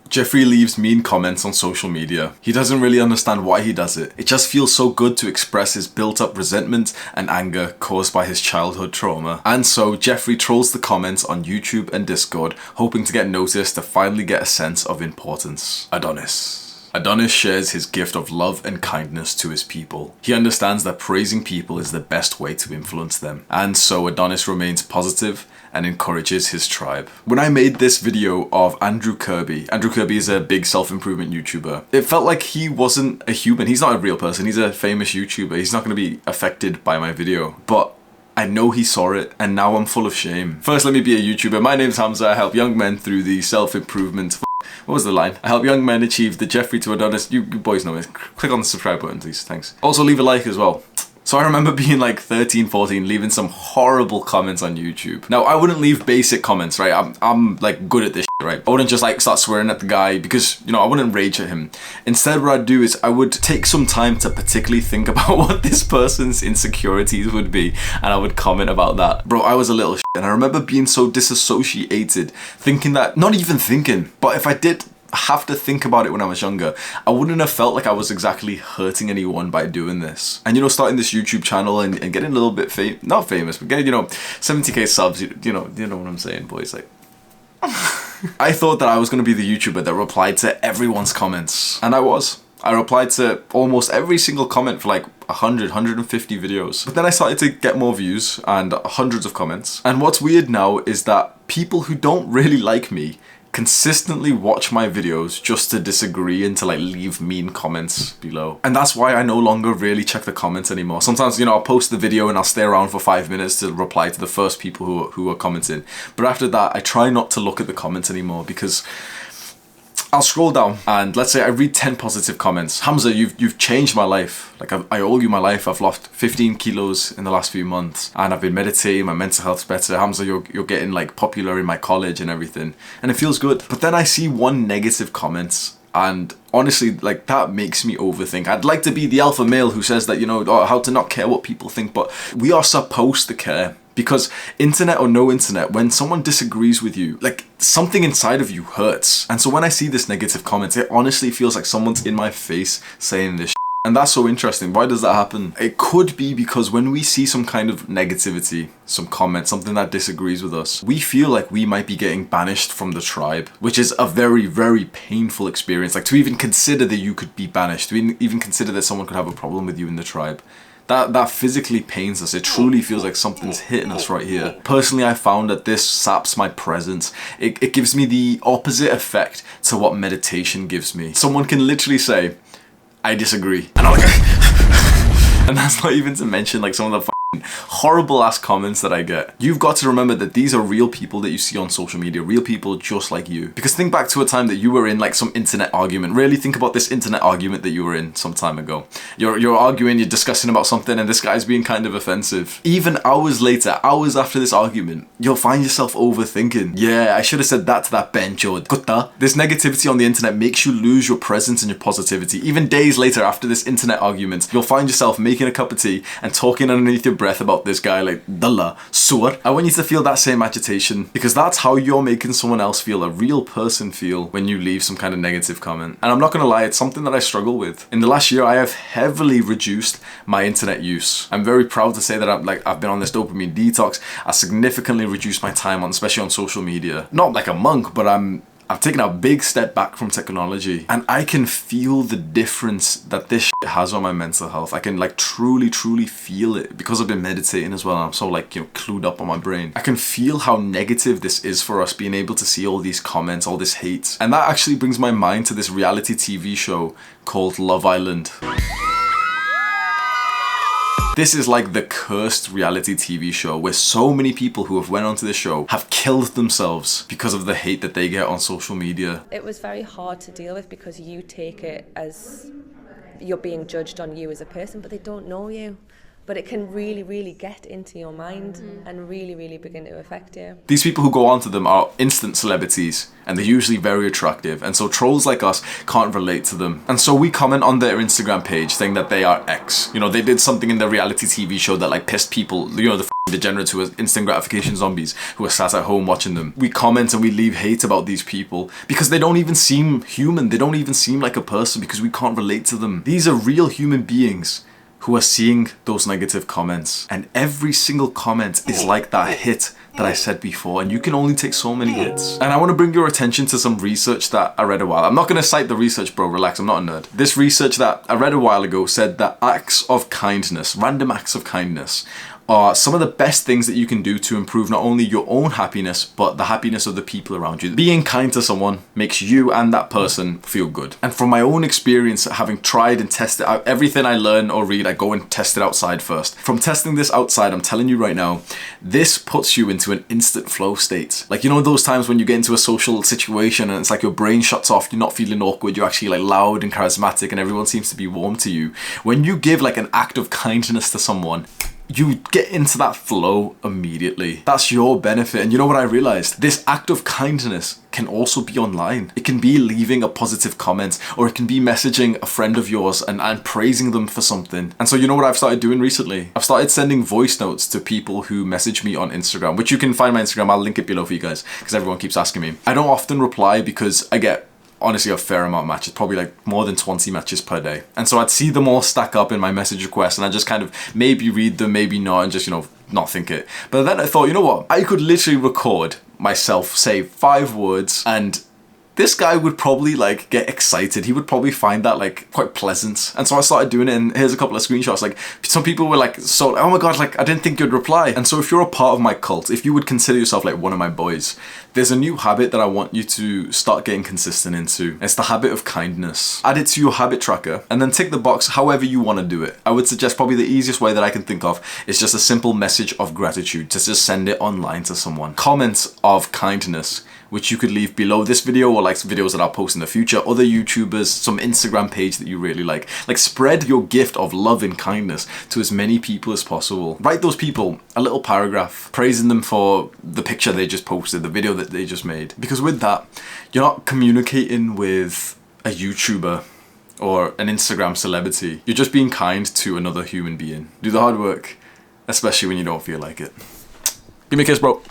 Jeffrey leaves mean comments on social media. He doesn't really understand why he does it. It just feels so good to express his built-up resentment and anger caused by his childhood trauma. And so Jeffrey trolls the comments on YouTube and Discord, hoping to get noticed to finally get a sense of importance. Adonis shares his gift of love and kindness to his people. He understands that praising people is the best way to influence them. And so Adonis remains positive and encourages his tribe. When I made this video of Andrew Kirby is a big self-improvement YouTuber. It felt like he wasn't a human. He's not a real person. He's a famous YouTuber. He's not going to be affected by my video. But I know he saw it, and now I'm full of shame. First, let me be a YouTuber. My name's Hamza. I help young men through the self-improvement. What was the line? I help young men achieve the Jeffrey to Adonis. You boys know it. Click on the subscribe button, please. Thanks. Also, leave a like as well. So I remember being like 13, 14, leaving some horrible comments on YouTube. Now, I wouldn't leave basic comments, right? I'm like good at this shit, right? I wouldn't just like start swearing at the guy because, you know, I wouldn't rage at him. Instead, what I'd do is I would take some time to particularly think about what this person's insecurities would be, and I would comment about that. Bro, I was a little shit, and I remember being so disassociated, thinking that, not even thinking, but if I did have to think about it when I was younger, I wouldn't have felt like I was exactly hurting anyone by doing this. And you know, starting this YouTube channel and getting a little bit not famous, but getting, you know, 70k subs, you know what I'm saying, boys, like I thought that I was going to be the YouTuber that replied to everyone's comments, and I replied to almost every single comment for like 100, 150 videos. But then I started to get more views and hundreds of comments. And what's weird now is that people who don't really like me consistently watch my videos just to disagree and to like leave mean comments below. And that's why I no longer really check the comments anymore. Sometimes, you know, I'll post the video and I'll stay around for 5 minutes to reply to the first people who are commenting. But after that, I try not to look at the comments anymore because I'll scroll down and let's say I read 10 positive comments. Hamza, you've changed my life. Like I owe you my life. I've lost 15 kilos in the last few months and I've been meditating. My mental health's better. Hamza, you're getting like popular in my college and everything. And it feels good. But then I see one negative comment, and honestly, like that makes me overthink. I'd like to be the alpha male who says that, you know, how to not care what people think, but we are supposed to care. Because internet or no internet, when someone disagrees with you, like something inside of you hurts. And so when I see this negative comment, it honestly feels like someone's in my face saying this shit. And that's so interesting. Why does that happen? It could be because when we see some kind of negativity, some comment, something that disagrees with us, we feel like we might be getting banished from the tribe, which is a very, very painful experience. Like to even consider that you could be banished, to even consider that someone could have a problem with you in the tribe. That physically pains us. It truly feels like something's hitting us right here. Personally, I found that this saps my presence. It gives me the opposite effect to what meditation gives me. Someone can literally say, I disagree. And I'm like, and that's not even to mention like some of the horrible ass comments that I get. You've got to remember that these are real people that you see on social media, real people just like you. Because think back to a time that you were in like some internet argument. Really think about this internet argument that you were in some time ago. You're arguing, you're discussing about something, and this guy's being kind of offensive. Even hours later, hours after this argument, you'll find yourself overthinking. Yeah, I should have said that to that bench or gutta. This negativity on the internet makes you lose your presence and your positivity. Even days later after this internet argument, you'll find yourself making a cup of tea and talking underneath your breath about this guy like Dalla, Sur. I want you to feel that same agitation because that's how you're making someone else feel, a real person feel, when you leave some kind of negative comment. And I'm not gonna lie, it's something that I struggle with. In the last year, I have heavily reduced my internet use. I'm very proud to say that I've been on this dopamine detox. I significantly reduced my time on, especially on social media. Not like a monk, but I've taken a big step back from technology, and I can feel the difference that this shit has on my mental health. I can like truly feel it because I've been meditating as well, and I'm so like, you know, clued up on my brain. I can feel how negative this is for us, being able to see all these comments, all this hate. And that actually brings my mind to this reality TV show called Love Island. This is like the cursed reality TV show where so many people who have went onto the show have killed themselves because of the hate that they get on social media. It was very hard to deal with because you take it as you're being judged on you as a person, but they don't know you. but it can really, really get into your mind and really, really begin to affect you. These people who go onto them are instant celebrities, and they're usually very attractive, and so trolls like us can't relate to them. And so we comment on their Instagram page saying that they are X. You know, they did something in their reality TV show that like pissed people, you know, the degenerates who are instant gratification zombies who are sat at home watching them. We comment and we leave hate about these people because they don't even seem human. They don't even seem like a person because we can't relate to them. These are real human beings who are seeing those negative comments, and every single comment is like that hit that I said before, and you can only take so many hits. And I want to bring your attention to some research that I read a while. I'm not going to cite the research, bro, relax, I'm not a nerd. This research that I read a while ago said that acts of kindness, random acts of kindness, are some of the best things that you can do to improve not only your own happiness, but the happiness of the people around you. Being kind to someone makes you and that person feel good. And from my own experience, having tried and tested out everything I learn or read, I go and test it outside first. From testing this outside, I'm telling you right now, this puts you into an instant flow state. Like, you know those times when you get into a social situation and it's like your brain shuts off, you're not feeling awkward, you're actually like loud and charismatic and everyone seems to be warm to you. When you give like an act of kindness to someone, you get into that flow immediately. That's your benefit. And you know what I realized? This act of kindness can also be online. It can be leaving a positive comment, or it can be messaging a friend of yours and praising them for something. And so you know what I've started doing recently? I've started sending voice notes to people who message me on Instagram, which you can find my Instagram. I'll link it below for you guys because everyone keeps asking me. I don't often reply because I get honestly a fair amount of matches, probably like more than 20 matches per day. And so I'd see them all stack up in my message requests and I just kind of maybe read them, maybe not, and just, you know, not think it. But then I thought, you know what? I could literally record myself say 5 words and this guy would probably like get excited. He would probably find that like quite pleasant. And so I started doing it, and here's a couple of screenshots. Like some people were like, so, oh my God, like I didn't think you'd reply. And so if you're a part of my cult, if you would consider yourself like one of my boys, there's a new habit that I want you to start getting consistent into. It's the habit of kindness. Add it to your habit tracker and then tick the box however you want to do it. I would suggest probably the easiest way that I can think of is just a simple message of gratitude to just send it online to someone. Comments of kindness, which you could leave below this video or like videos that I'll post in the future, other YouTubers, some Instagram page that you really like. Like spread your gift of love and kindness to as many people as possible. Write those people a little paragraph praising them for the picture they just posted, the video that they just made. Because with that, you're not communicating with a YouTuber or an Instagram celebrity. You're just being kind to another human being. Do the hard work, especially when you don't feel like it. Give me a kiss, bro.